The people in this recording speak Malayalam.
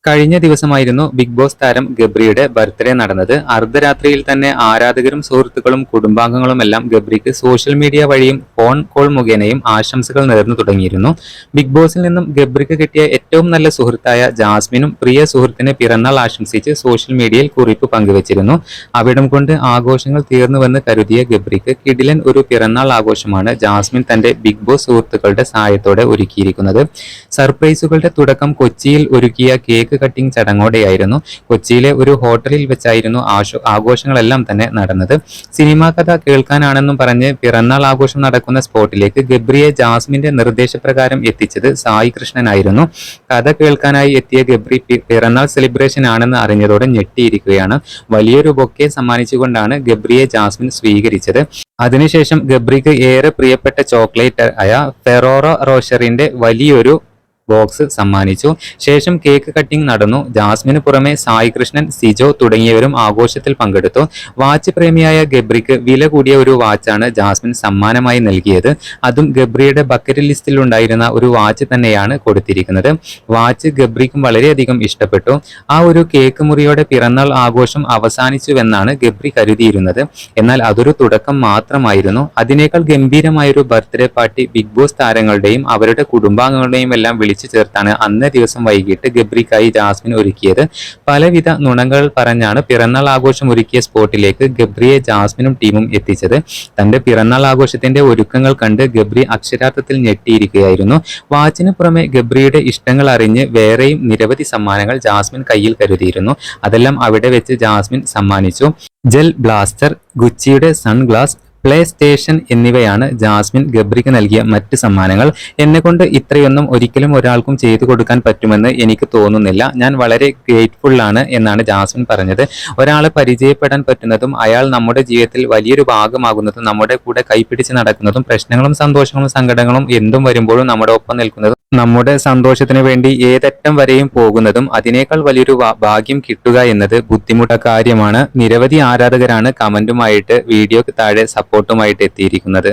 കഴിഞ്ഞ ദിവസമായിരുന്നു ബിഗ് ബോസ് താരം ഗബ്രിയുടെ ബർത്ത്ഡേ നടന്നത്. അർദ്ധരാത്രിയിൽ തന്നെ ആരാധകരും സുഹൃത്തുക്കളും കുടുംബാംഗങ്ങളുമെല്ലാം ഗബ്രിക്ക് സോഷ്യൽ മീഡിയ വഴിയും ഫോൺ കോൾ മുഖേനയും ആശംസകൾ നേർന്നു തുടങ്ങിയിരുന്നു. ബിഗ് ബോസിൽ നിന്നും ഗബ്രിക്ക് കിട്ടിയ ഏറ്റവും നല്ല സുഹൃത്തായ ജാസ്മിനും പ്രിയ സുഹൃത്തിന് പിറന്നാൾ ആശംസിച്ച് സോഷ്യൽ മീഡിയയിൽ കുറിപ്പ് പങ്കുവച്ചിരുന്നു. അവിടം കൊണ്ട് ആഘോഷങ്ങൾ തീർന്നുവെന്ന് കരുതിയ ഗബ്രിക്ക് കിടിലൻ ഒരു പിറന്നാൾ ആഘോഷമാണ് ജാസ്മിൻ തന്റെ ബിഗ് ബോസ് സുഹൃത്തുക്കളുടെ സഹായത്തോടെ ഒരുക്കിയിരിക്കുന്നത്. സർപ്രൈസുകളുടെ തുടക്കം കൊച്ചിയിൽ ഒരുക്കിയ കേക്ക് കട്ടിംഗ് ചടങ്ങോടെയായിരുന്നു. കൊച്ചിയിലെ ഒരു ഹോട്ടലിൽ വെച്ചായിരുന്നു ആഘോഷങ്ങളെല്ലാം തന്നെ നടന്നത്. സിനിമാ കഥ കേൾക്കാനാണെന്നും പറഞ്ഞ് പിറന്നാൾ ആഘോഷം നടക്കുന്ന സ്പോട്ടിലേക്ക് ഗബ്രിയെ ജാസ്മിന്റെ നിർദ്ദേശപ്രകാരം എത്തിച്ചത് സായി കൃഷ്ണനായിരുന്നു. കഥ കേൾക്കാനായി എത്തിയ ഗബ്രി പിറന്നാൾ സെലിബ്രേഷൻ ആണെന്ന് അറിഞ്ഞതോടെ ഞെട്ടിയിരിക്കുകയാണ്. വലിയൊരു ബൊക്കെ സമ്മാനിച്ചുകൊണ്ടാണ് ഗബ്രിയെ ജാസ്മിൻ സ്വീകരിച്ചത്. അതിനുശേഷം ഗബ്രിക്ക് ഏറെ പ്രിയപ്പെട്ട ചോക്ലേറ്റ് ആയ ഫെറോറോ റോഷറിന്റെ വലിയൊരു ബോക്സ് സമ്മാനിച്ചു. ശേഷം കേക്ക് കട്ടിംഗ് നടന്നു. ജാസ്മിന് പുറമെ സായി കൃഷ്ണൻ, സിജോ തുടങ്ങിയവരും ആഘോഷത്തിൽ പങ്കെടുത്തു. വാച്ച് പ്രേമിയായ ഗബ്രിക്ക് വില കൂടിയ ഒരു വാച്ചാണ് ജാസ്മിൻ സമ്മാനമായി നൽകിയത്. അതും ഗബ്രിയുടെ ബക്കറ്റ് ലിസ്റ്റിൽ ഉണ്ടായിരുന്ന ഒരു വാച്ച് തന്നെയാണ് കൊടുത്തിരിക്കുന്നത്. വാച്ച് ഗബ്രിക്കും വളരെയധികം ഇഷ്ടപ്പെട്ടു. ആ ഒരു കേക്ക് മുറിയോടെ പിറന്നാൾ ആഘോഷം അവസാനിച്ചുവെന്നാണ് ഗബ്രി കരുതിയിരുന്നത്. എന്നാൽ അതൊരു തുടക്കം മാത്രമായിരുന്നു. അതിനേക്കാൾ ഗംഭീരമായൊരു ബർത്ത്ഡേ പാർട്ടി ബിഗ് ബോസ് താരങ്ങളുടെയും അവരുടെ കുടുംബാംഗങ്ങളുടെയും എല്ലാം വിളിച്ചു ചേർത്താണ് അന്നേ ദിവസം വൈകിട്ട് ഗബ്രിക്കായി ജാസ്മിൻ ഒരുക്കിയത്. പലവിധ നുണകൾ പറഞ്ഞാണ് പിറന്നാൾ ആഘോഷം ഒരുക്കിയ സ്പോട്ടിലേക്ക് ഗബ്രിയെ ജാസ്മിനും ടീമും എത്തിച്ചത്. തന്റെ പിറന്നാൾ ആഘോഷത്തിന്റെ ഒരുക്കങ്ങൾ കണ്ട് ഗബ്രി അക്ഷരാർത്ഥത്തിൽ ഞെട്ടിയിരിക്കുകയായിരുന്നു. വാച്ചിന് പുറമെ ഗബ്രിയുടെ ഇഷ്ടങ്ങൾ അറിഞ്ഞ് വേറെയും നിരവധി സമ്മാനങ്ങൾ ജാസ്മിൻ കയ്യിൽ കരുതിയിരുന്നു. അതെല്ലാം അവിടെ വെച്ച് ജാസ്മിൻ സമ്മാനിച്ചു. ജെൽ ബ്ലാസ്റ്റർ, ഗുച്ചിയുടെ സൺഗ്ലാസ്, പ്ലേ സ്റ്റേഷൻ എന്നിവയാണ് ജാസ്മിൻ ഗബ്രിക്ക് നൽകിയ മറ്റ് സമ്മാനങ്ങൾ. എന്നെക്കൊണ്ട് ഇത്രയൊന്നും ഒരിക്കലും ഒരാൾക്കും ചെയ്തു കൊടുക്കാൻ പറ്റുമെന്ന് എനിക്ക് തോന്നുന്നില്ല. ഞാൻ വളരെ ഗ്രേറ്റ്ഫുൾ ആണ് എന്നാണ് ജാസ്മിൻ പറഞ്ഞത്. ഒരാളെ പരിചയപ്പെടാൻ പറ്റുന്നതും അയാൾ നമ്മുടെ ജീവിതത്തിൽ വലിയൊരു ഭാഗമാകുന്നതും നമ്മുടെ കൂടെ കൈപിടിച്ച് നടക്കുന്നതും പ്രശ്നങ്ങളും സന്തോഷങ്ങളും സങ്കടങ്ങളും എന്തും വരുമ്പോഴും നമ്മുടെ ഒപ്പം നിൽക്കുന്നതും നമ്മുടെ സന്തോഷത്തിന് വേണ്ടി ഏതറ്റം വരെയും പോകുന്നതും അതിനേക്കാൾ വലിയൊരു ഭാഗ്യം കിട്ടുക എന്നത് ബുദ്ധിമുട്ട കാര്യമാണ്. നിരവധി ആരാധകരാണ് കമന്റുമായിട്ട് വീഡിയോക്ക് താഴെ സപ്പോർട്ടുമായിട്ട് എത്തിയിരിക്കുന്നത്.